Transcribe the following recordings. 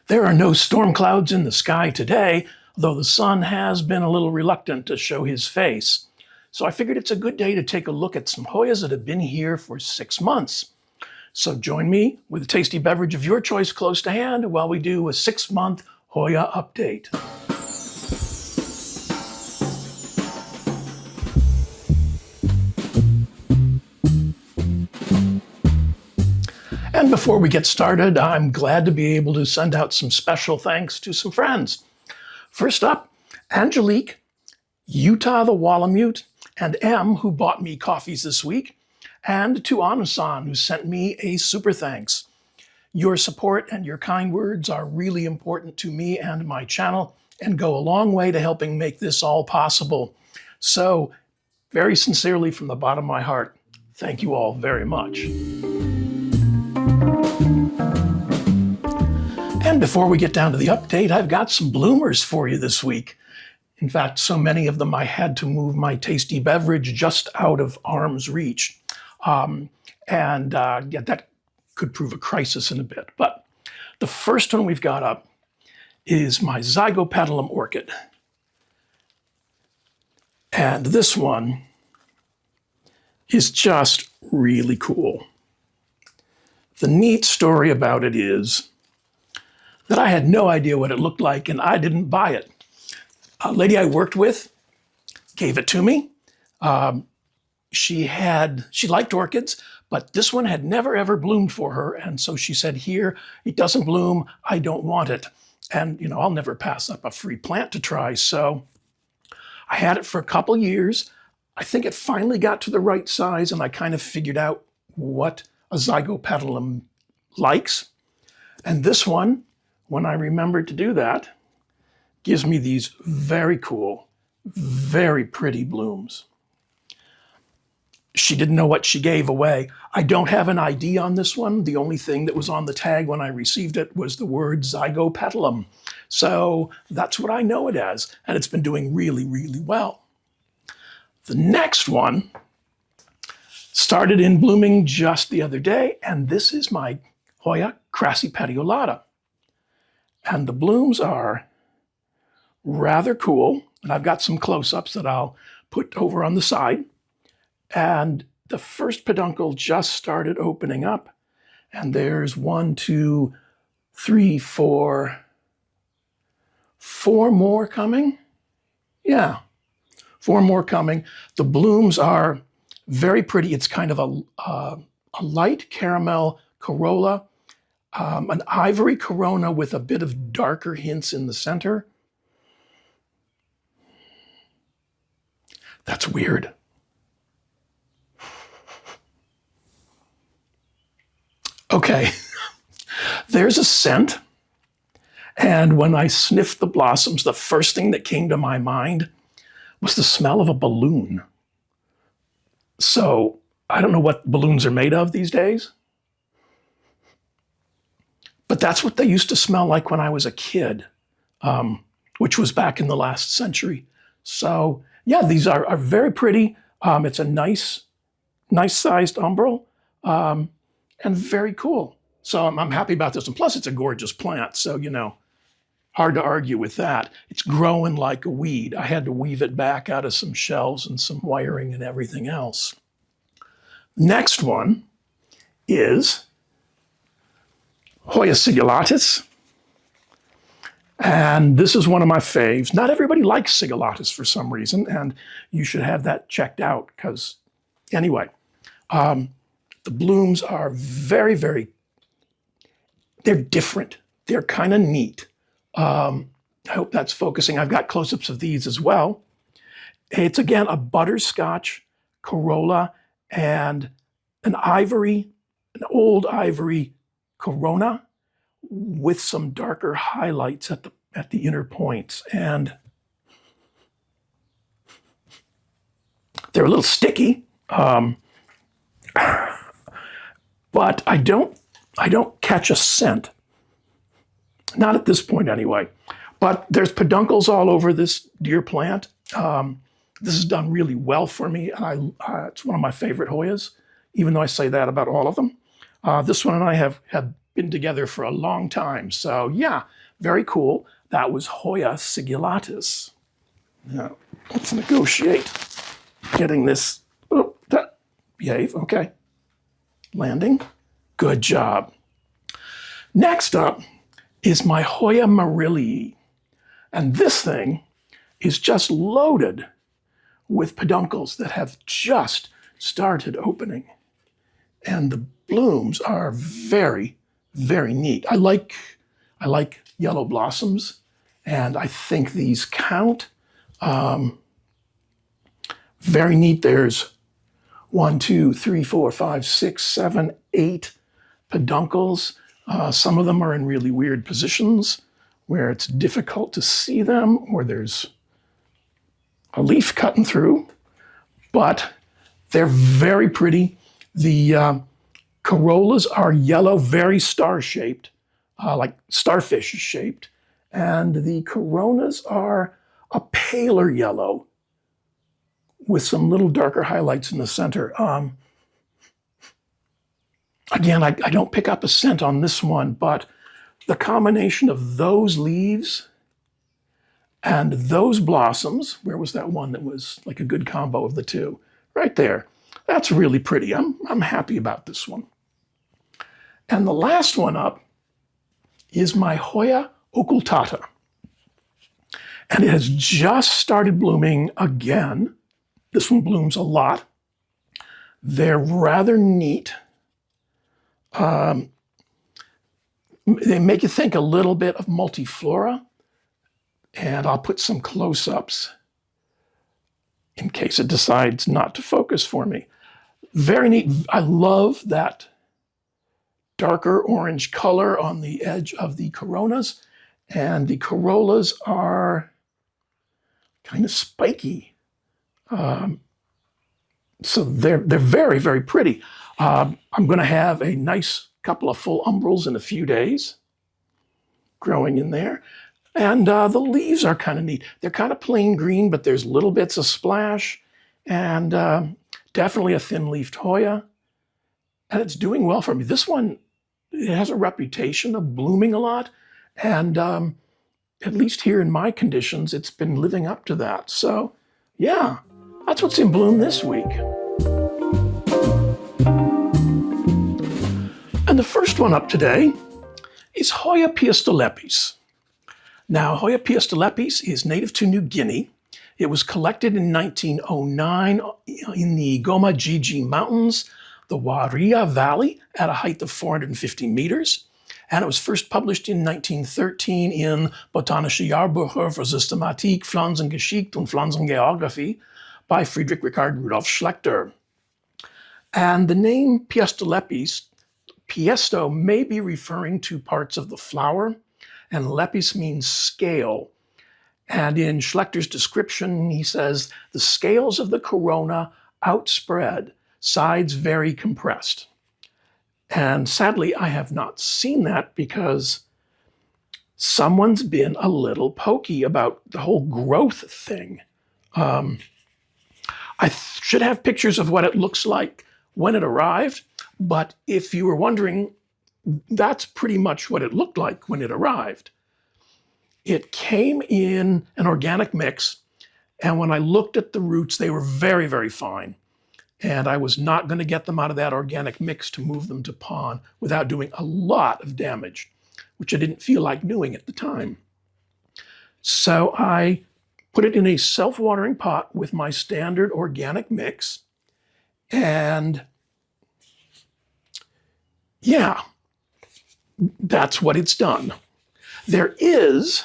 There are no storm clouds in the sky today, though the sun has been a little reluctant to show his face. So I figured it's a good day to take a look at some Hoyas that have been here for 6 months. So join me with a tasty beverage of your choice close to hand while we do a 6-month Hoya update. And before we get started, I'm glad to be able to send out some special thanks to some friends. First up, Angelique, Utah the Walamute, and M, who bought me coffees this week, and to Anu-san, who sent me a super thanks. Your support and your kind words are really important to me and my channel and go a long way to helping make this all possible. So, very sincerely from the bottom of my heart, thank you all very much. And before we get down to the update, I've got some bloomers for you this week. In fact, so many of them I had to move my tasty beverage just out of arm's reach. That could prove a crisis in a bit. But the first one we've got up is my Zygopetalum orchid. And this one is just really cool. The neat story about it is that I had no idea what it looked like and I didn't buy it. A lady I worked with gave it to me. She liked orchids, but this one had never ever bloomed for her. And so she said, here, it doesn't bloom, I don't want it. And I'll never pass up a free plant to try. So I had it for a couple years. I think it finally got to the right size and I kind of figured out what a Zygopetalum likes. And this one, when I remembered to do that, gives me these very cool, very pretty blooms. She didn't know what she gave away. I don't have an ID on this one. The only thing that was on the tag when I received it was the word Zygopetalum. So that's what I know it as, and it's been doing really, really well. The next one started in blooming just the other day, and this is my Hoya crassipediolata. And the blooms are rather cool, and I've got some close-ups that I'll put over on the side. And the first peduncle just started opening up, and there's 1, 2, 3, 4 more coming. Yeah, 4 more coming. The blooms are very pretty. It's kind of a light caramel corolla, an ivory corona with a bit of darker hints in the center. That's weird. Okay, there's a scent. And when I sniffed the blossoms, the first thing that came to my mind was the smell of a balloon. So I don't know what balloons are made of these days, but that's what they used to smell like when I was a kid, which was back in the last century. So yeah, these are very pretty. It's a nice sized umbel, and very cool. So I'm happy about this. And plus it's a gorgeous plant. So, hard to argue with that. It's growing like a weed. I had to weave it back out of some shelves and some wiring and everything else. Next one is Hoya sangguensis. And this is one of my faves. Not everybody likes sangguensis for some reason, and you should have that checked out because, anyway, the blooms are very, very, they're different. They're kind of neat. I hope that's focusing. I've got close-ups of these as well. It's, again, a butterscotch corolla and an old ivory corona with some darker highlights at the inner points. And they're a little sticky, but I don't catch a scent. Not at this point anyway. But there's peduncles all over this dear plant. This has done really well for me. It's one of my favorite Hoyas, even though I say that about all of them. This one and I have had been together for a long time. So yeah, very cool. That was Hoya sigillitis. Now, let's negotiate getting this, oh, that, behave, okay. Landing, good job. Next up is my Hoya marillii. And this thing is just loaded with peduncles that have just started opening. And the blooms are very, very neat. I like yellow blossoms, and I think these count. Very neat. There's 1, 2, 3, 4, 5, 6, 7, 8 peduncles. Some of them are in really weird positions where it's difficult to see them, or there's a leaf cutting through, but they're very pretty. The corollas are yellow, very star-shaped, like starfish-shaped, and the coronas are a paler yellow with some little darker highlights in the center. Again, I don't pick up a scent on this one, but the combination of those leaves and those blossoms, where was that one that was like a good combo of the two? Right there. That's really pretty. I'm happy about this one. And the last one up is my Hoya occultata. And it has just started blooming again. This one blooms a lot. They're rather neat. They make you think a little bit of multiflora. And I'll put some close-ups in case it decides not to focus for me. Very neat. I love that darker orange color on the edge of the coronas. And the corollas are kind of spiky. So they're very, very pretty. I'm going to have a nice couple of full umbrals in a few days growing in there. And the leaves are kind of neat. They're kind of plain green, but there's little bits of splash, and definitely a thin-leafed Hoya. And it's doing well for me. This one, it has a reputation of blooming a lot, and at least here in my conditions, it's been living up to that. So yeah, that's what's in bloom this week. And the first one up today is Hoya piastolepis. Now, Hoya piastolepis is native to New Guinea. It was collected in 1909 in the Goma Gigi Mountains, the Waria Valley, at a height of 450 meters. And it was first published in 1913 in Botanische Jahrbucher für Systematik, Pflanzengeschichte und Pflanzengeographie by Friedrich Richard Rudolf Schlechter. And the name piastolepis, piesto may be referring to parts of the flower, and lepis means scale. And in Schlechter's description, he says, the scales of the corona outspread, sides very compressed. And sadly, I have not seen that because someone's been a little pokey about the whole growth thing. I should have pictures of what it looks like when it arrived, but if you were wondering, that's pretty much what it looked like when it arrived. It came in an organic mix, and when I looked at the roots, they were very, very fine. And I was not going to get them out of that organic mix to move them to pond without doing a lot of damage, which I didn't feel like doing at the time. So I put it in a self-watering pot with my standard organic mix, and yeah, that's what it's done. There is,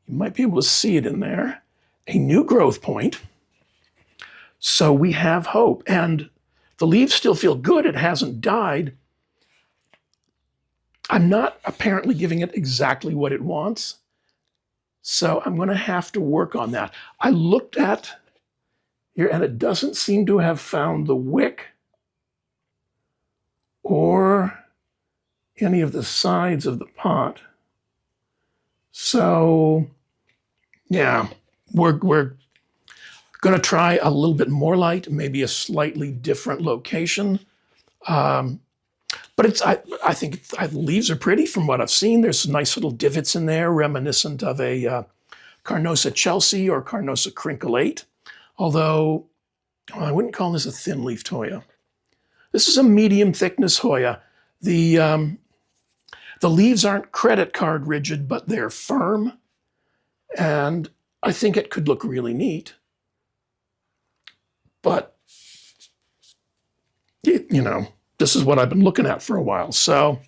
you might be able to see it in there, a new growth point. So we have hope. And the leaves still feel good. It hasn't died. I'm not apparently giving it exactly what it wants. So I'm going to have to work on that. I looked at here, and it doesn't seem to have found the wick or any of the sides of the pot. So yeah, we're going to try a little bit more light, maybe a slightly different location. But But I think the leaves are pretty from what I've seen. There's nice little divots in there, reminiscent of a Carnosa Chelsea or Carnosa crinklate. Although I wouldn't call this a thin-leafed Hoya. This is a medium thickness Hoya. The leaves aren't credit card rigid, but they're firm. And I think it could look really neat. But, you know, this is what I've been looking at for a while. So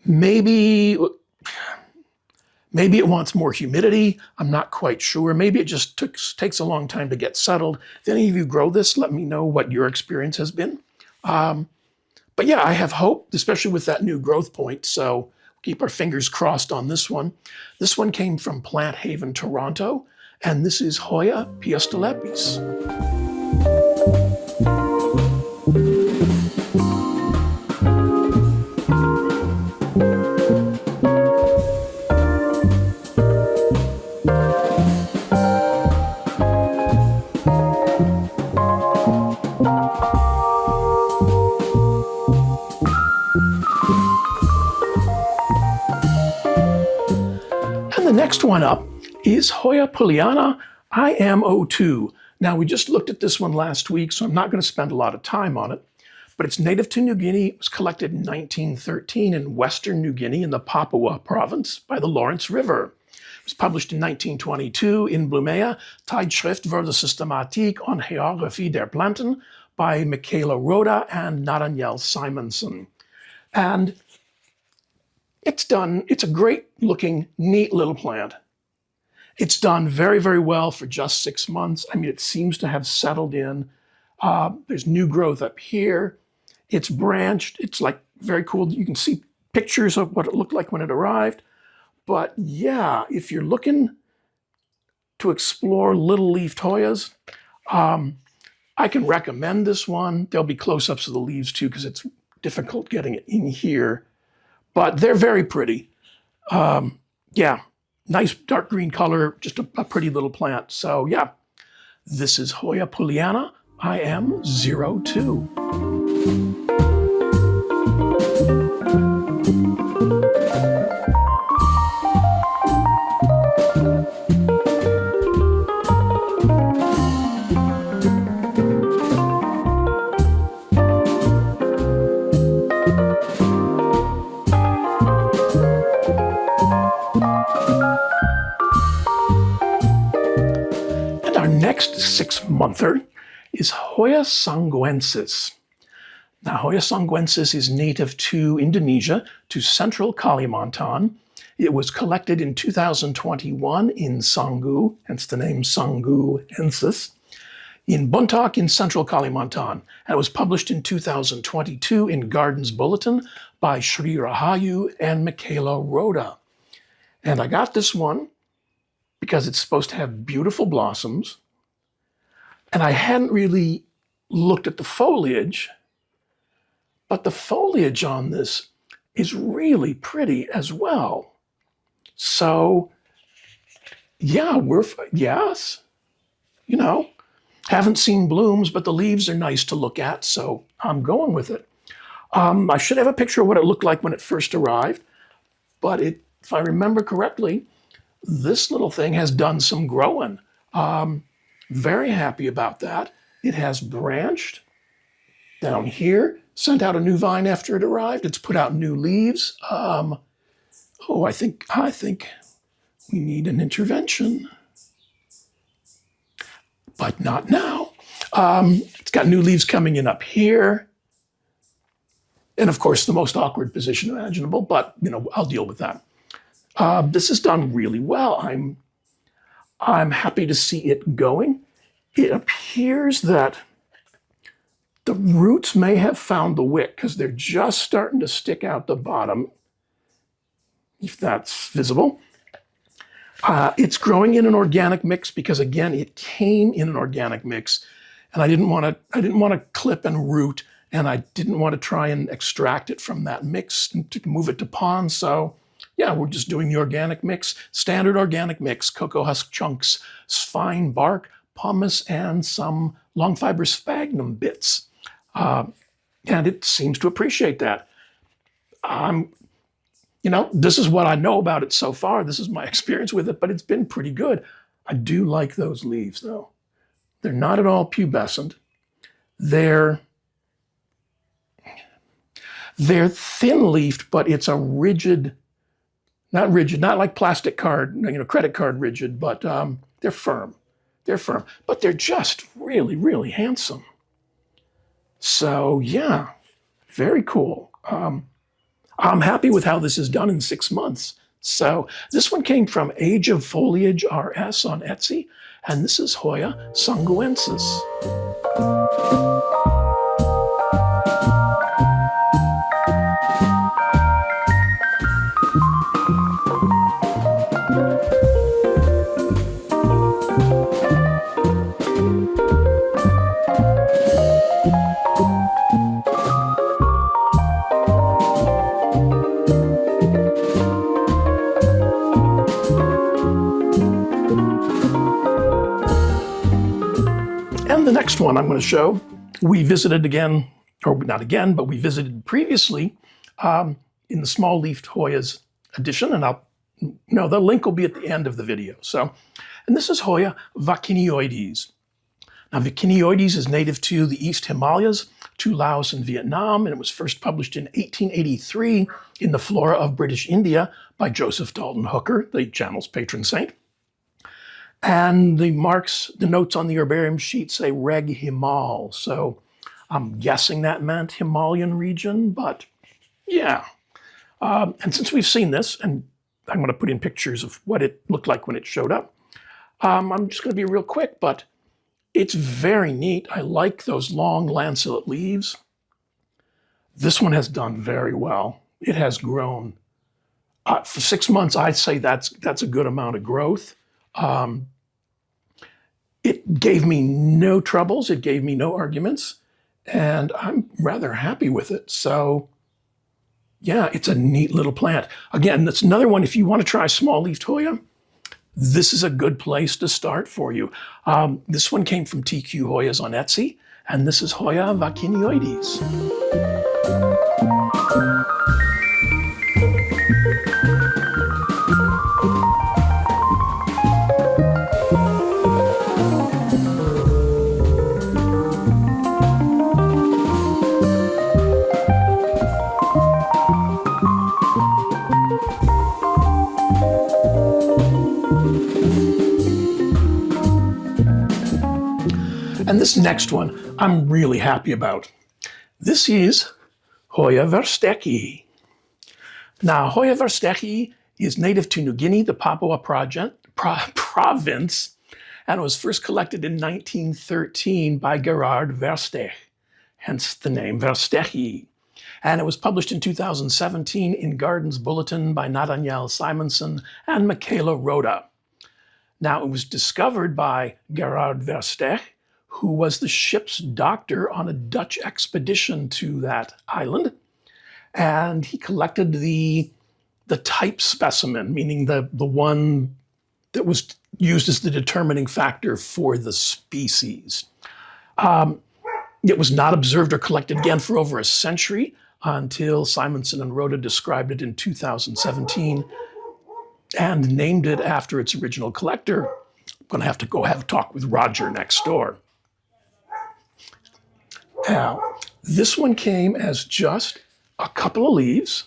maybe it wants more humidity. I'm not quite sure. Maybe it just takes a long time to get settled. If any of you grow this, let me know what your experience has been. But yeah, I have hope, especially with that new growth point. So keep our fingers crossed on this one. This one came from Plant Haven, Toronto, and this is Hoya piastolepis. The next one up is Hoya pulleana IMO2. Now, we just looked at this one last week, so I'm not going to spend a lot of time on it, but it's native to New Guinea. It was collected in 1913 in Western New Guinea in the Papua province by the Lawrence River. It was published in 1922 in Blumea, Tijdschrift voor de Systematiek en Geografie der Planten by Michaela Roda and Nathaniel Simonson. And it's a great looking, neat little plant. It's done very, very well for just 6 months. I mean, it seems to have settled in. There's new growth up here. It's branched. It's like very cool. You can see pictures of what it looked like when it arrived. But yeah, if you're looking to explore little leafed Hoyas, I can recommend this one. There'll be close-ups of the leaves too, because it's difficult getting it in here. But they're very pretty. Yeah, nice dark green color, just a pretty little plant. So yeah, this is Hoya pulleana IM02. Next 6-monther is Hoya sangguensis. Now, Hoya sangguensis is native to Indonesia, to central Kalimantan. It was collected in 2021 in Sanggu, hence the name sangguensis, in Bontoc in central Kalimantan. And it was published in 2022 in Gardens Bulletin by Sri Rahayu and Michaela Roda. And I got this one because it's supposed to have beautiful blossoms. And I hadn't really looked at the foliage, but the foliage on this is really pretty as well. So, yeah, yes, you know, haven't seen blooms, but the leaves are nice to look at, so I'm going with it. I should have a picture of what it looked like when it first arrived, but if I remember correctly, this little thing has done some growing. Very happy about that. It has branched down here, sent out a new vine after it arrived. It's put out new leaves. I think we need an intervention, but not now. It's got new leaves coming in up here. And of course, the most awkward position imaginable, but you know, I'll deal with that. This is done really well. I'm happy to see it going. It appears that the roots may have found the wick because they're just starting to stick out the bottom, if that's visible. It's growing in an organic mix because, again, it came in an organic mix, and I didn't want to clip and root, and I didn't want to try and extract it from that mix to move it to pond. So yeah, we're just doing the organic mix, standard organic mix, cocoa husk chunks, fine bark, pumice, and some long fiber sphagnum bits. and it seems to appreciate that. This is what I know about it so far. This is my experience with it, but it's been pretty good. I do like those leaves, though. They're not at all pubescent. They're thin-leafed, but it's a rigid, not like plastic card, credit card rigid, but they're firm. They're firm, but they're just really, really handsome. So yeah, very cool. I'm happy with how this is done in 6 months. So this one came from Age of Foliage RS on Etsy, and this is Hoya sangguensis. And the next one I'm going to show, we visited again, or not again, but we visited previously in the small leafed Hoyas edition, and the link will be at the end of the video. And this is Hoya vaccinoides. Now, vaccinoides is native to the East Himalayas, to Laos and Vietnam, and it was first published in 1883 in the Flora of British India by Joseph Dalton Hooker, the channel's patron saint. And the notes on the herbarium sheet say Reg Himal. So I'm guessing that meant Himalayan region, but yeah. And since we've seen this, and I'm going to put in pictures of what it looked like when it showed up, I'm just going to be real quick, but it's very neat. I like those long lanceolate leaves. This one has done very well. It has grown. For 6 months, I'd say that's a good amount of growth. It gave me no troubles. It gave me no arguments. And I'm rather happy with it. So yeah, it's a neat little plant. Again, that's another one. If you want to try small leafed Hoya, this is a good place to start for you. This one came from TQ Hoyas on Etsy, and this is Hoya vaccinoides. And this next one, I'm really happy about. This is Hoya versteegii. Now, Hoya versteegii is native to New Guinea, the Papua province, and it was first collected in 1913 by Gerard Versteeg, hence the name versteegii. And it was published in 2017 in Gardens Bulletin by Nathaniel Simonson and Michaela Rhoda. Now, it was discovered by Gerard Versteeg, who was the ship's doctor on a Dutch expedition to that island. And he collected the type specimen, meaning the one that was used as the determining factor for the species. It was not observed or collected again for over a century until Simonson and Rhoda described it in 2017 and named it after its original collector. I'm going to have to go have a talk with Roger next door. Now, this one came as just a couple of leaves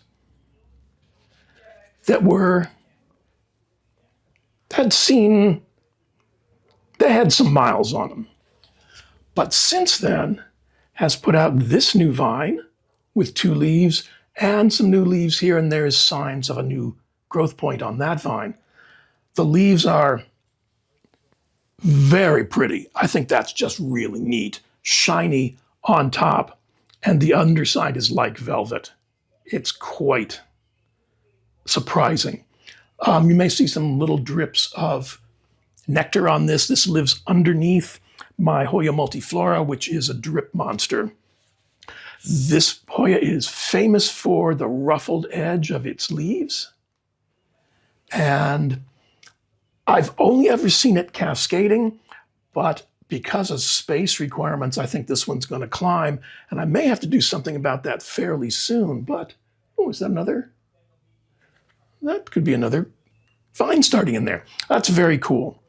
that had some miles on them. But since then, has put out this new vine with 2 leaves and some new leaves here and there is signs of a new growth point on that vine. The leaves are very pretty. I think that's just really neat. Shiny on top, and the underside is like velvet. It's quite surprising. You may see some little drips of nectar on this. This lives underneath my Hoya multiflora, which is a drip monster. This Hoya is famous for the ruffled edge of its leaves. And I've only ever seen it cascading, but because of space requirements, I think this one's going to climb, and I may have to do something about that fairly soon. But, oh, is that another? That could be another vine starting in there. That's very cool.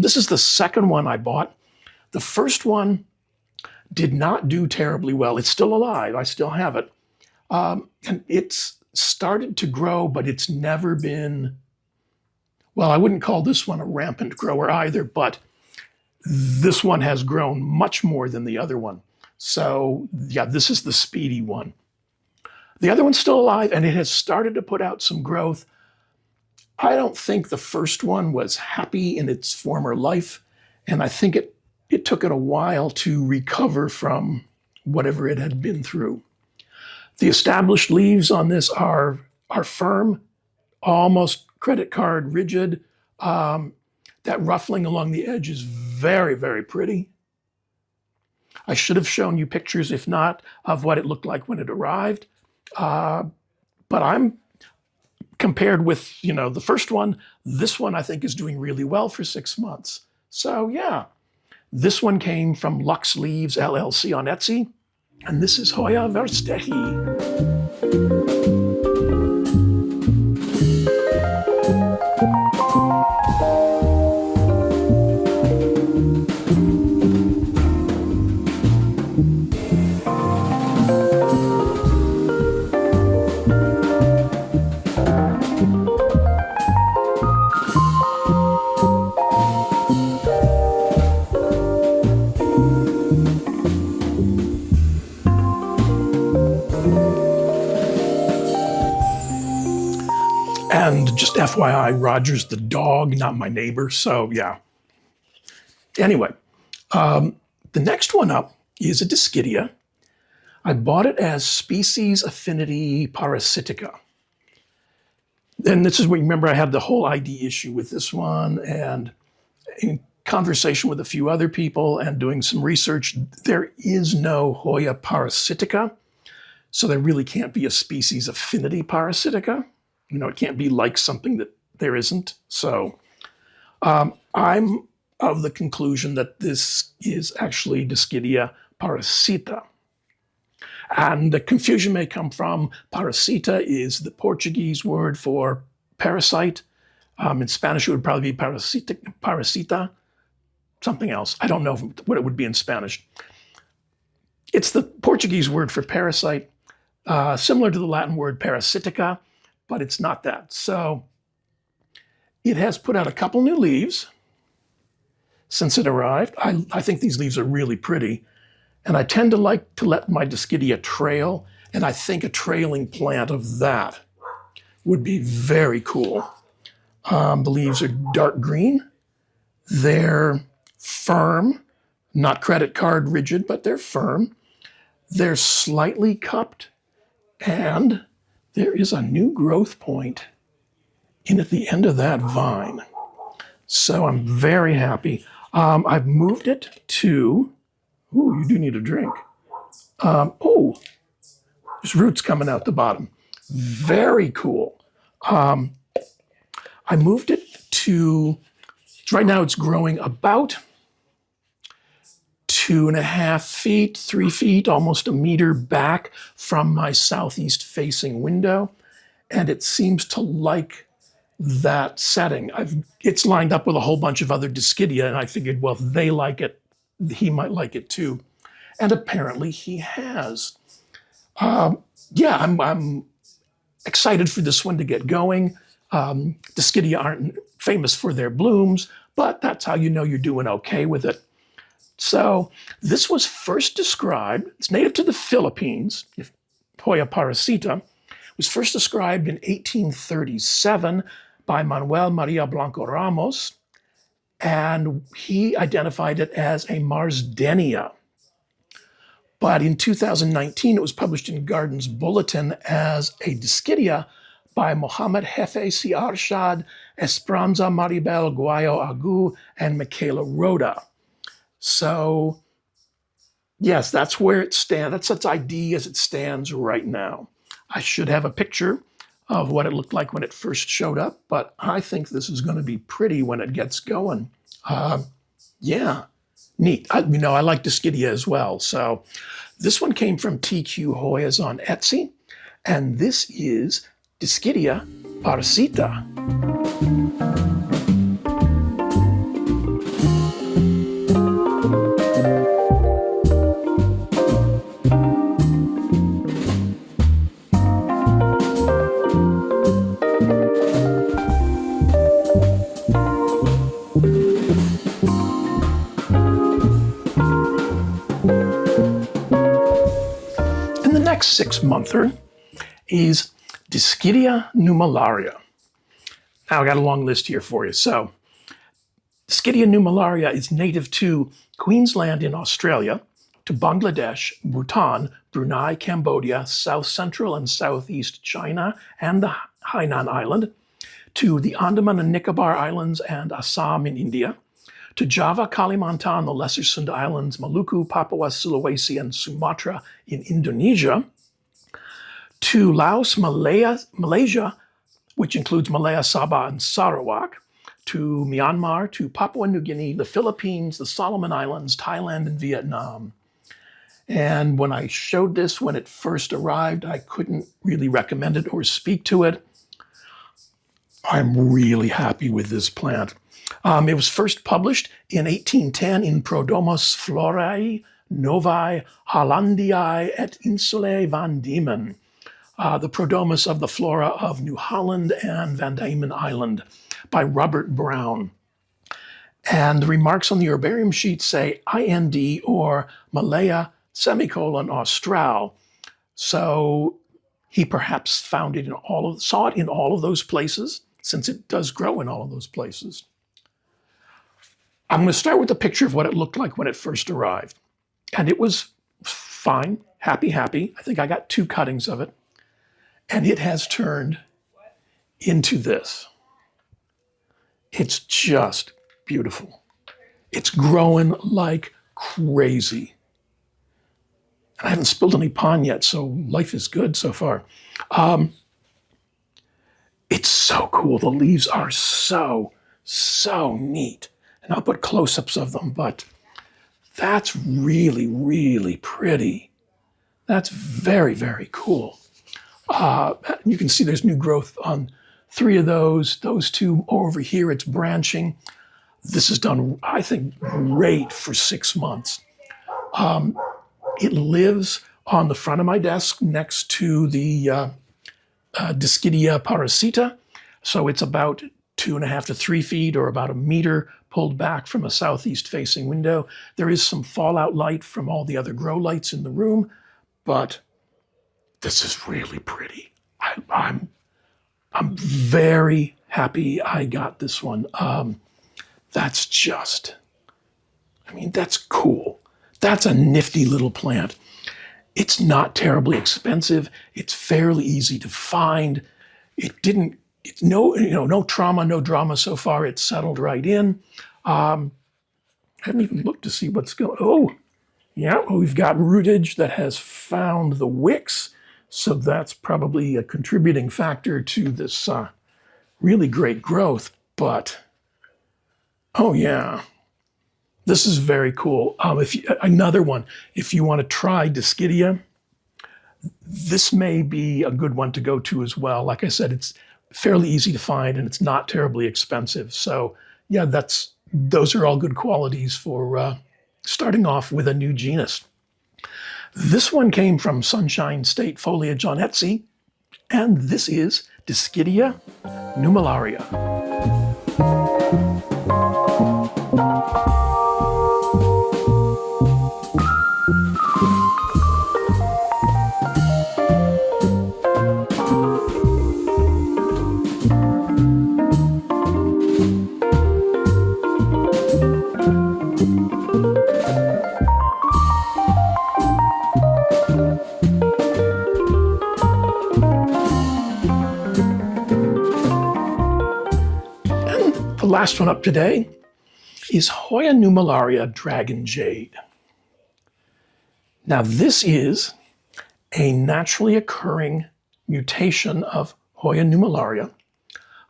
This is the second one I bought. The first one did not do terribly well. It's still alive. I still have it. And it's started to grow, but it's never been, well, I wouldn't call this one a rampant grower either, but this one has grown much more than the other one. So yeah, this is the speedy one. The other one's still alive, and it has started to put out some growth. I don't think the first one was happy in its former life, and I think it took it a while to recover from whatever it had been through. The established leaves on this are firm, almost credit card rigid. That ruffling along the edge is very, very pretty. I should have shown you pictures, if not, of what it looked like when it arrived. But I'm compared with, the first one, this one I think is doing really well for 6 months. So yeah, this one came from Lux Leaves LLC on Etsy, and this is Hoya versteegii. And just FYI, Roger's the dog, not my neighbor. So yeah. Anyway, the next one up is a Dischidia. I bought it as species affinity parasitica. And this is where, remember, I had the whole ID issue with this one, and in conversation with a few other people and doing some research, there is no Hoya parasitica. So there really can't be a species affinity parasitica. It can't be like something that there isn't. So I'm of the conclusion that this is actually Dischidia parasita. And the confusion may come from parasita is the Portuguese word for parasite. In Spanish, it would probably be parasita, something else. I don't know what it would be in Spanish. It's the Portuguese word for parasite, similar to the Latin word parasitica, but it's not that. So it has put out a couple new leaves since it arrived. I think these leaves are really pretty. And I tend to like to let my Dischidia trail, and I think a trailing plant of that would be very cool. The leaves are dark green. They're firm, not credit card rigid, but they're firm. They're slightly cupped, and there is a new growth point in at the end of that vine. So I'm very happy. I've moved it to, ooh, you do need a drink. Oh, there's roots coming out the bottom. Very cool. I moved it to, right now it's growing about 2.5 feet, 3 feet, almost a meter back from my southeast facing window. And it seems to like that setting. It's lined up with a whole bunch of other Dischidia, and I figured, well, if they like it, he might like it too. And apparently he has. Yeah, I'm excited for this one to get going. Dischidia aren't famous for their blooms, but that's how you know you're doing okay with it. So this was first described, it's native to the Philippines, Hoya parasita, was first described in 1837 by Manuel Maria Blanco Ramos, and he identified it as a Marsdenia. But in 2019, it was published in Gardens Bulletin as a Dischidia by Mohammed Hefe C. Arshad, Esperanza Maribel Guayo Agu, and Michaela Rhoda. So, yes, that's where it stands. That's its ID as it stands right now. I should have a picture of what it looked like when it first showed up, but I think this is going to be pretty when it gets going. Yeah, Neat. I like Discidia as well. So this one came from TQ Hoyas on Etsy, and this is Discidia parasita. And the next 6-monther is Discidia nummularia. Now I got a long list here for you. So Discidia nummularia is native to Queensland in Australia, to Bangladesh, Bhutan, Brunei, Cambodia, South Central and Southeast China, and the Hainan Island, to the Andaman and Nicobar Islands and Assam in India, to Java, Kalimantan, the Lesser Sunda Islands, Maluku, Papua, Sulawesi, and Sumatra in Indonesia, to Laos, Malaysia, which includes Malaya, Sabah, and Sarawak, to Myanmar, to Papua New Guinea, the Philippines, the Solomon Islands, Thailand, and Vietnam. And when I showed this when it first arrived, I couldn't really recommend it or speak to it. I'm really happy with this plant. It was first published in 1810 in Prodromus Florae Novae Hollandiae et Insulae van Diemen, the Prodromus of the Flora of New Holland and Van Diemen Island by Robert Brown. And the remarks on the herbarium sheet say IND or Malaya Austral. So he perhaps saw it in all of those places, since it does grow in all of those places. I'm going to start with a picture of what it looked like when it first arrived. And it was fine, happy. I think I got 2 cuttings of it. And it has turned into this. It's just beautiful. It's growing like crazy. And I haven't spilled any pond yet, so life is good so far. It's so cool. The leaves are so neat. And I'll put close-ups of them, but that's really, really pretty. That's very, very cool. You can see there's new growth on 3 of those. Those 2 over here, it's branching. This is done, I think, great for 6 months. It lives on the front of my desk next to the Discidia parasita. So it's about 2.5 to 3 feet or about 1 meter pulled back from a southeast facing window. There is some fallout light from all the other grow lights in the room, but this is really pretty. I'm very happy I got this one. That's cool. That's a nifty little plant. It's not terribly expensive. It's fairly easy to find. No trauma, no drama so far. It's settled right in. I haven't even looked to see what's going. Oh, yeah, we've got rootage that has found the wicks. So that's probably a contributing factor to this really great growth. But, oh yeah, this is very cool. Another one, if you want to try Discidia, this may be a good one to go to as well. Like I said, it's fairly easy to find and it's not terribly expensive. So yeah, those are all good qualities for starting off with a new genus. This one came from Sunshine State Foliage on Etsy, and this is Discidia nummularia. The last one up today is Hoya nummularia Dragon Jade. Now this is a naturally occurring mutation of Hoya nummularia.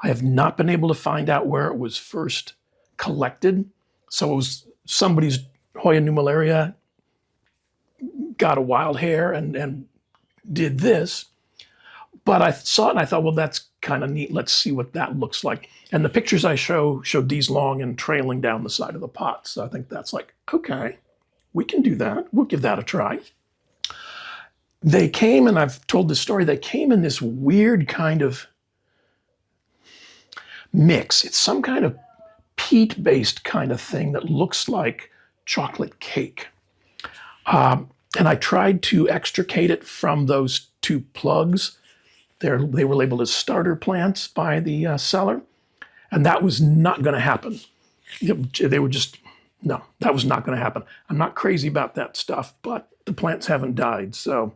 I have not been able to find out where it was first collected. So it was somebody's Hoya numularia got a wild hair and did this. But I saw it and I thought, well, that's kind of neat. Let's see what that looks like. And the pictures I showed these long and trailing down the side of the pot. So I think that's like, okay, we can do that. We'll give that a try. They came, and I've told this story, they came in this weird kind of mix. It's some kind of peat-based kind of thing that looks like chocolate cake. And I tried to extricate it from those two plugs. They were labeled as starter plants by the seller, and that was not going to happen. They were just, no, that was not going to happen. I'm not crazy about that stuff, but the plants haven't died. So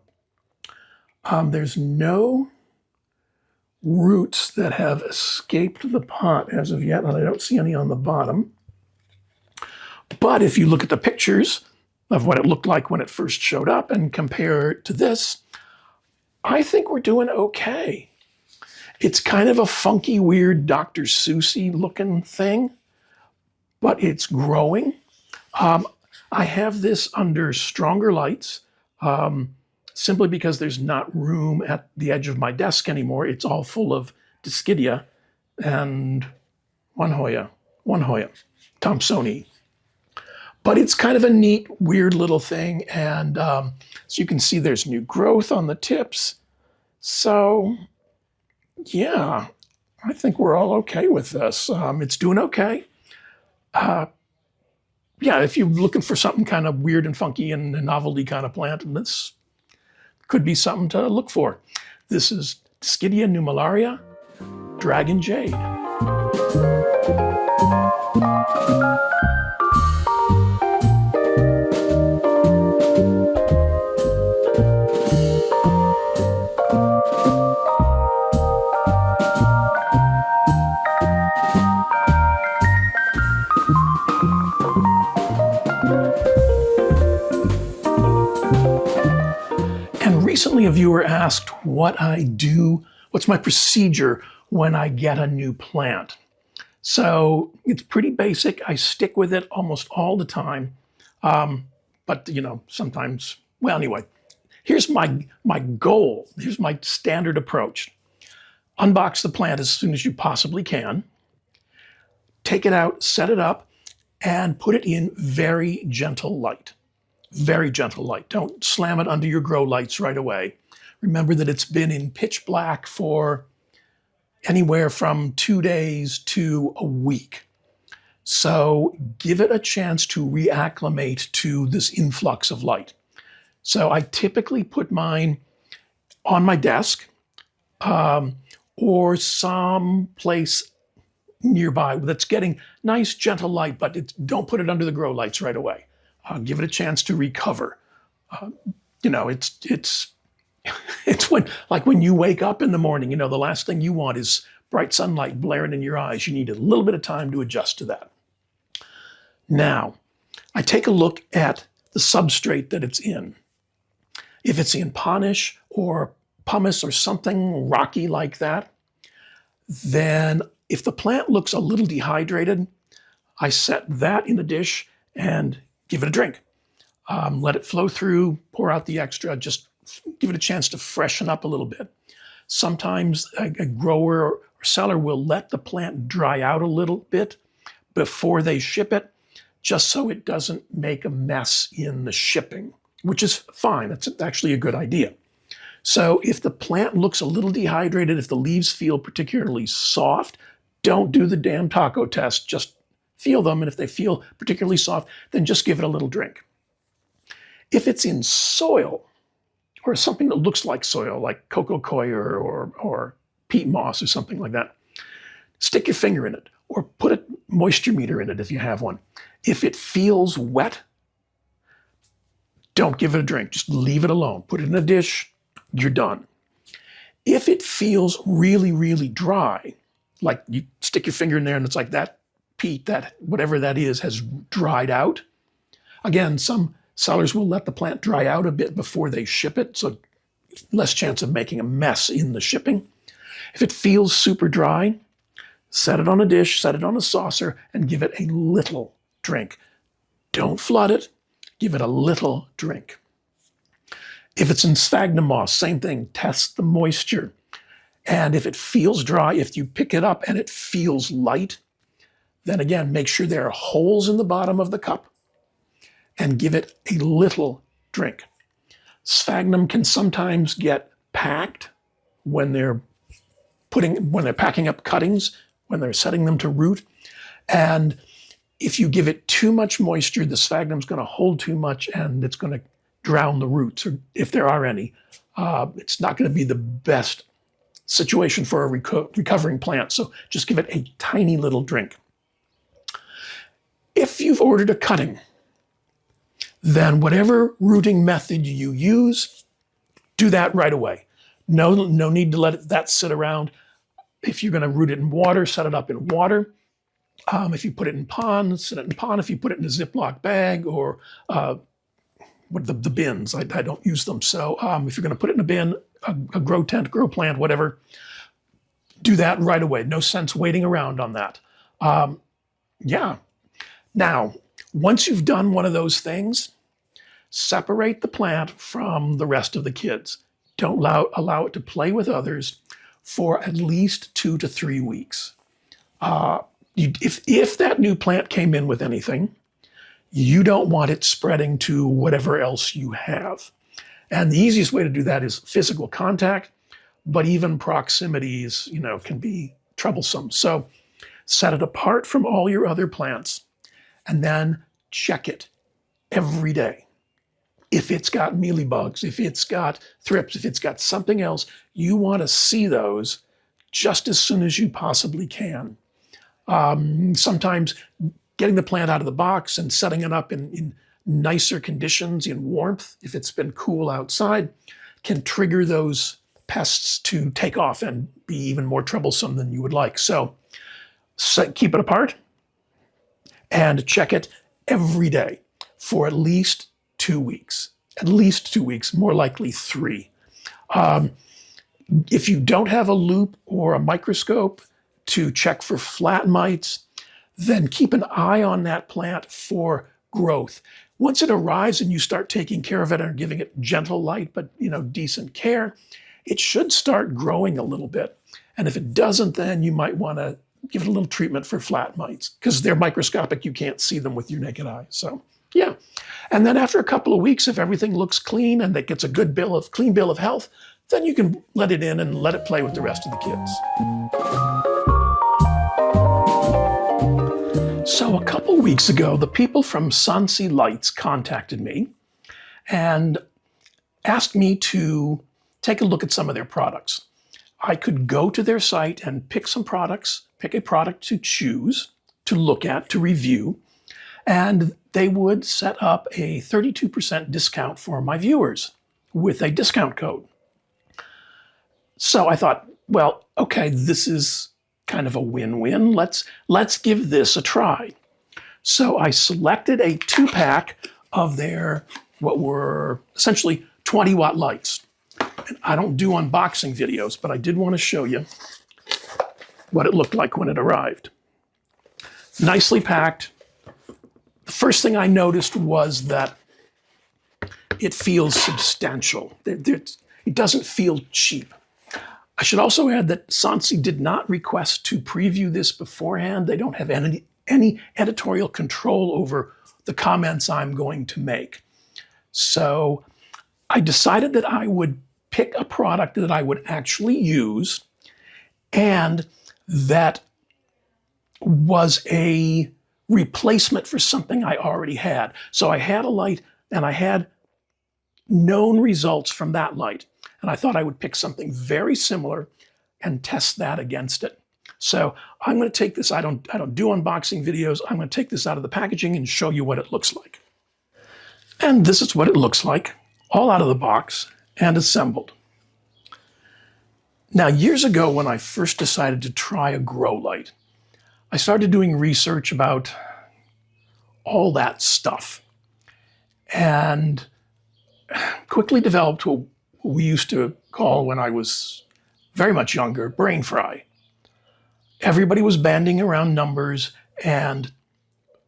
there's no roots that have escaped the pot as of yet, and I don't see any on the bottom. But if you look at the pictures of what it looked like when it first showed up and compare it to this, I think we're doing okay. It's kind of a funky, weird Dr. Seuss-y looking thing, but it's growing. I have this under stronger lights, simply because there's not room at the edge of my desk anymore. It's all full of Dischidia and one Hoya, Thompsoni. But it's kind of a neat, weird little thing. And so you can see there's new growth on the tips. So yeah, I think we're all okay with this. It's doing okay. Yeah, if you're looking for something kind of weird and funky and a novelty kind of plant, this could be something to look for. This is Dischidia numularia, Dragon Jade. Recently, a viewer asked what I do, what's my procedure when I get a new plant. So it's pretty basic. I stick with it almost all the time. But sometimes, well, anyway, here's my goal. Here's my standard approach. Unbox the plant as soon as you possibly can. Take it out, set it up, and put it in very gentle light. Very gentle light. Don't slam it under your grow lights right away. Remember that it's been in pitch black for anywhere from 2 days to a week. So give it a chance to reacclimate to this influx of light. So I typically put mine on my desk or some place nearby that's getting nice gentle light, but don't put it under the grow lights right away. Give it a chance to recover. It's when you wake up in the morning, the last thing you want is bright sunlight blaring in your eyes. You need a little bit of time to adjust to that. Now, I take a look at the substrate that it's in. If it's in ponish or pumice or something rocky like that, then if the plant looks a little dehydrated, I set that in a dish and give it a drink. Let it flow through, pour out the extra, just give it a chance to freshen up a little bit. Sometimes a grower or seller will let the plant dry out a little bit before they ship it, just so it doesn't make a mess in the shipping, which is fine. That's actually a good idea. So if the plant looks a little dehydrated, if the leaves feel particularly soft, don't do the damn taco test. Just feel them, and if they feel particularly soft, then just give it a little drink. If it's in soil, or something that looks like soil, like coco coir or peat moss or something like that, stick your finger in it, or put a moisture meter in it if you have one. If it feels wet, don't give it a drink. Just leave it alone. Put it in a dish, you're done. If it feels really, really dry, like you stick your finger in there and it's like that peat, that whatever that is, has dried out. Again, some sellers will let the plant dry out a bit before they ship it, so less chance of making a mess in the shipping. If it feels super dry, set it on a dish, set it on a saucer, and give it a little drink. Don't flood it. give it a little drink. If it's in sphagnum moss, same thing, test the moisture. And if it feels dry, if you pick it up and it feels light, then again, make sure there are holes in the bottom of the cup and give it a little drink. Sphagnum can sometimes get packed when they're packing up cuttings, when they're setting them to root. And if you give it too much moisture, the sphagnum's going to hold too much and it's going to drown the roots, or if there are any. It's not going to be the best situation for a recovering plant. So just give it a tiny little drink. If you've ordered a cutting, then whatever rooting method you use, do that right away. No need to let that sit around. If you're going to root it in water, set it up in water. If you put it in pond, set it in pond. If you put it in a Ziploc bag or the bins, I don't use them. So if you're going to put it in a bin, a grow tent, grow plant, whatever, do that right away. No sense waiting around on that. Yeah. Now, once you've done one of those things, separate the plant from the rest of the kids. Don't allow it to play with others for at least 2 to 3 weeks. If that new plant came in with anything, you don't want it spreading to whatever else you have. And the easiest way to do that is physical contact, but even proximities, can be troublesome. So set it apart from all your other plants and then check it every day. If it's got mealybugs, if it's got thrips, if it's got something else, you want to see those just as soon as you possibly can. Sometimes getting the plant out of the box and setting it up in nicer conditions, in warmth, if it's been cool outside, can trigger those pests to take off and be even more troublesome than you would like. So keep it apart and check it every day for at least 2 weeks. At least 2 weeks, more likely 3. If you don't have a loop or a microscope to check for flat mites, then keep an eye on that plant for growth. Once it arrives and you start taking care of it and giving it gentle light, but decent care, it should start growing a little bit. And if it doesn't, then you might want to give it a little treatment for flat mites because they're microscopic. You can't see them with your naked eye. So yeah. And then after a couple of weeks, if everything looks clean and it gets a good clean bill of health, then you can let it in and let it play with the rest of the kids. So a couple weeks ago, the people from Sansi Lights contacted me and asked me to take a look at some of their products. I could go to their site and pick a product to choose, to look at, to review, and they would set up a 32% discount for my viewers with a discount code. So I thought, well, okay, this is kind of a win-win. Let's give this a try. So I selected a 2-pack of their, what were essentially 20-watt lights. And I don't do unboxing videos, but I did want to show you what it looked like when it arrived. Nicely packed. The first thing I noticed was that it feels substantial. It doesn't feel cheap. I should also add that Sansi did not request to preview this beforehand. They don't have any editorial control over the comments I'm going to make. So I decided that I would pick a product that I would actually use and that was a replacement for something I already had. So I had a light and I had known results from that light. And I thought I would pick something very similar and test that against it. So I'm going to take this, I don't do unboxing videos. I'm going to take this out of the packaging and show you what it looks like. And this is what it looks like, all out of the box and assembled. Now, years ago when I first decided to try a grow light, I started doing research about all that stuff and quickly developed what we used to call, when I was very much younger, brain fry. Everybody was banding around numbers and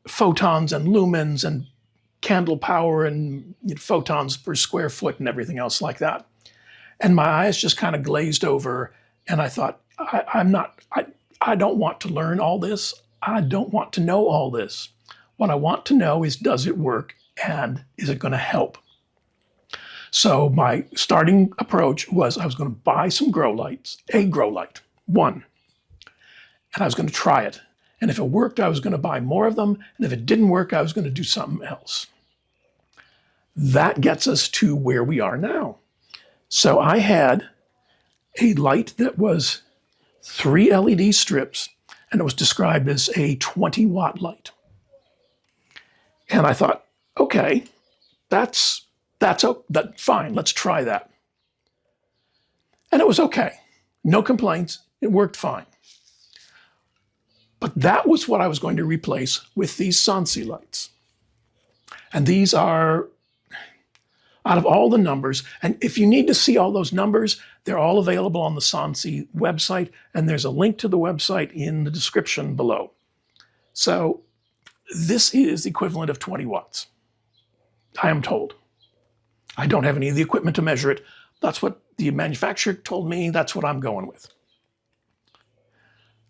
photons and lumens and candle power and photons per square foot and everything else like that. And my eyes just kind of glazed over, and I thought, I don't want to learn all this. I don't want to know all this. What I want to know is, does it work, and is it going to help? So my starting approach was I was going to buy some grow lights, a grow light, one, and I was going to try it. And if it worked, I was going to buy more of them. And if it didn't work, I was going to do something else. That gets us to where we are now. So I had a light that was 3 LED strips, and it was described as a 20-watt light. And I thought, okay, that's fine. Let's try that. And it was okay. No complaints. It worked fine. But that was what I was going to replace with these Sansi lights. And these are, out of all the numbers, and if you need to see all those numbers, they're all available on the Sansi website, and there's a link to the website in the description below. So this is the equivalent of 20 watts, I am told. I don't have any of the equipment to measure it. That's what the manufacturer told me. That's what I'm going with.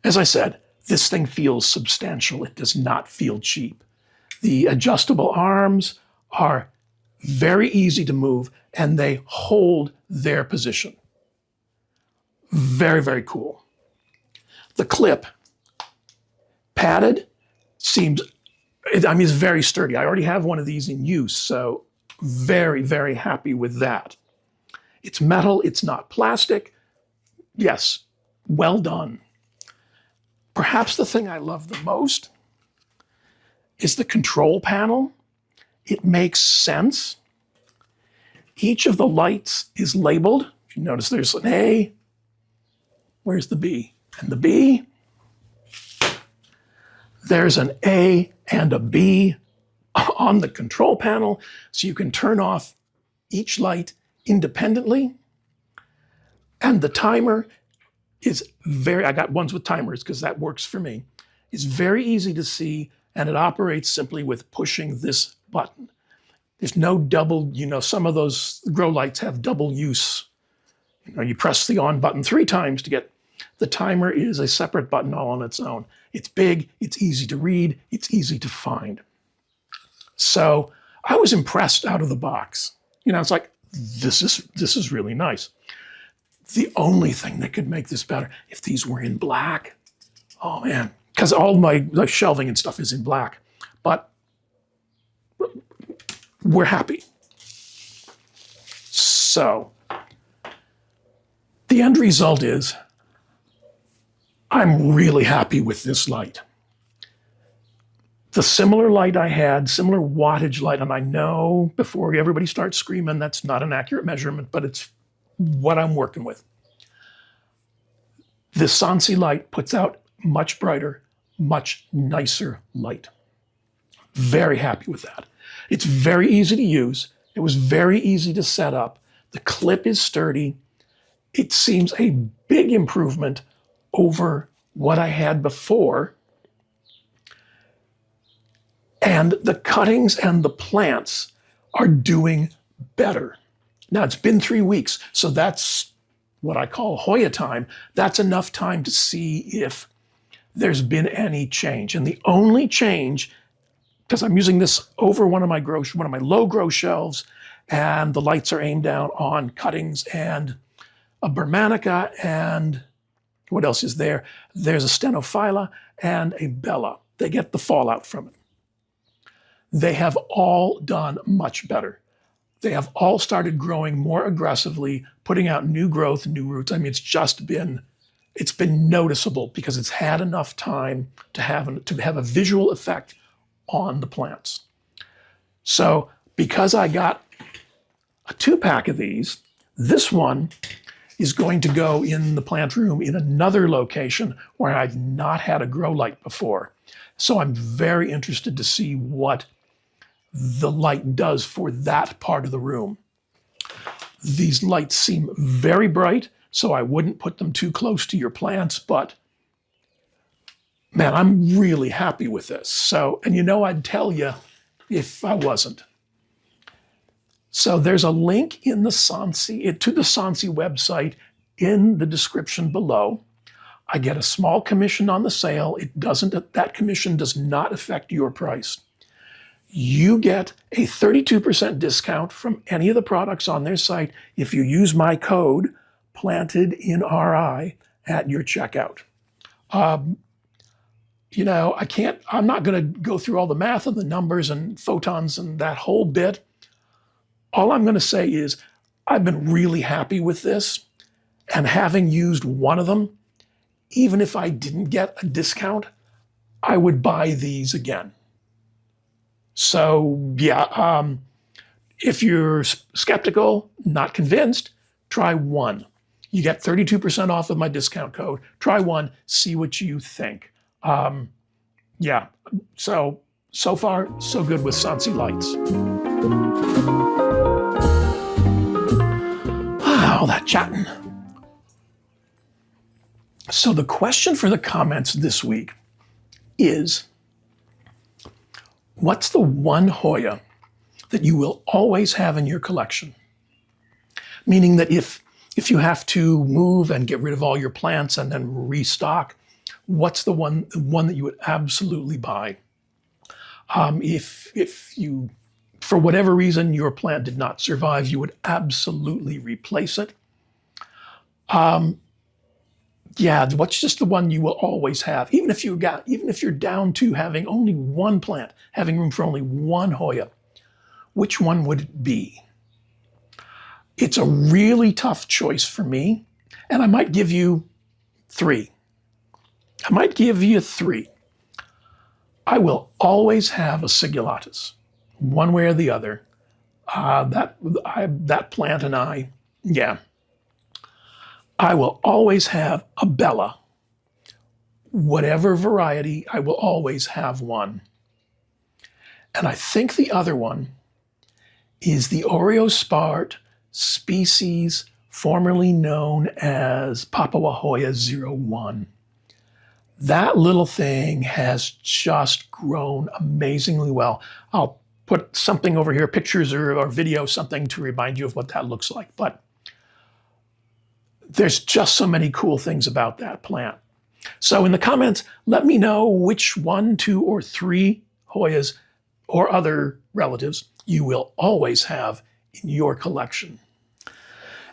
As I said, this thing feels substantial. It does not feel cheap. The adjustable arms are very easy to move, and they hold their position. Very, very cool. The clip, padded, seems, it's very sturdy. I already have one of these in use, so very, very happy with that. It's metal, it's not plastic. Yes, well done. Perhaps the thing I love the most is the control panel. It makes sense. Each of the lights is labeled. If you notice, there's an A. Where's the B? And the B. There's an A and a B on the control panel, so you can turn off each light independently. And the timer is I got ones with timers because that works for me. It's very easy to see, and it operates simply with pushing this button. There's no double, some of those grow lights have double use. You press the on button 3 times to get, the timer is a separate button all on its own. It's big, it's easy to read, it's easy to find. So I was impressed out of the box. It's like, this is really nice. The only thing that could make this better, if these were in black, oh man, because all my shelving and stuff is in black, but we're happy. So the end result is I'm really happy with this light. The similar light I had, similar wattage light, and I know before everybody starts screaming, that's not an accurate measurement, but it's what I'm working with. This Sansi light puts out much brighter, much nicer light. Very happy with that. It's very easy to use. It was very easy to set up. The clip is sturdy. It seems a big improvement over what I had before. And the cuttings and the plants are doing better. Now, it's been 3 weeks, so that's what I call Hoya time. That's enough time to see if there's been any change. And the only change, because I'm using this over one of my low grow shelves, and the lights are aimed down on cuttings and a Bermanica, and what else is there? There's a Stenophylla and a Bella. They get the fallout from it. They have all done much better. They have all started growing more aggressively, putting out new growth, new roots. I mean, it's been noticeable because it's had enough time to have a visual effect on the plants. So because I got a 2-pack of these, this one is going to go in the plant room in another location where I've not had a grow light before. So I'm very interested to see what the light does for that part of the room. These lights seem very bright, so I wouldn't put them too close to your plants, but man, I'm really happy with this. So, and I'd tell you if I wasn't. So there's a link in the to the Sansi website in the description below. I get a small commission on the sale. That commission does not affect your price. You get a 32% discount from any of the products on their site if you use my code PLANTEDINRI at your checkout. I'm not going to go through all the math and the numbers and photons and that whole bit. All I'm going to say is I've been really happy with this, and having used one of them, even if I didn't get a discount, I would buy these again. So yeah, if you're skeptical, not convinced, try one. You get 32% off with my discount code. Try one, see what you think. Yeah, so far, so good with Sansi Lights. All that chatting. So the question for the comments this week is, what's the one Hoya that you will always have in your collection? Meaning that if you have to move and get rid of all your plants and then restock, what's the one that you would absolutely buy? If you, for whatever reason, your plant did not survive, you would absolutely replace it. Yeah, what's just the one you will always have? Even if you're down to having only one plant, having room for only one Hoya, which one would it be? It's a really tough choice for me, and I might give you three. I will always have a Cingulatus, one way or the other. That plant and I, yeah. I will always have a Bella. Whatever variety, I will always have one. And I think the other one is the Oreospart species formerly known as Papua Hoya 01. That little thing has just grown amazingly well. I'll put something over here, pictures or video, something to remind you of what that looks like. But there's just so many cool things about that plant. So in the comments, let me know which 1, 2, or 3 Hoyas or other relatives you will always have in your collection.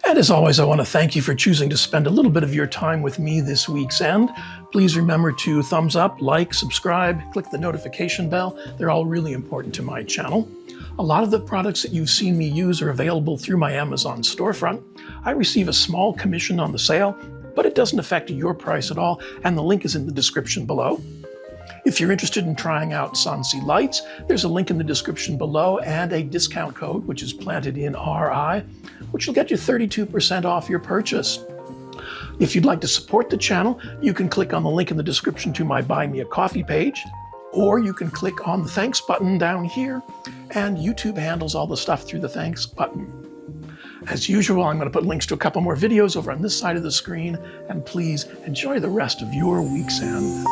And as always, I want to thank you for choosing to spend a little bit of your time with me this week's end. Please remember to thumbs up, like, subscribe, click the notification bell. They're all really important to my channel. A lot of the products that you've seen me use are available through my Amazon storefront. I receive a small commission on the sale, but it doesn't affect your price at all, and the link is in the description below. If you're interested in trying out Sansi Lights, there's a link in the description below and a discount code, which is PLANTEDINRI, which will get you 32% off your purchase. If you'd like to support the channel, you can click on the link in the description to my Buy Me a Coffee page, or you can click on the thanks button down here, and YouTube handles all the stuff through the thanks button. As usual, I'm going to put links to a couple more videos over on this side of the screen, and please enjoy the rest of your week's end.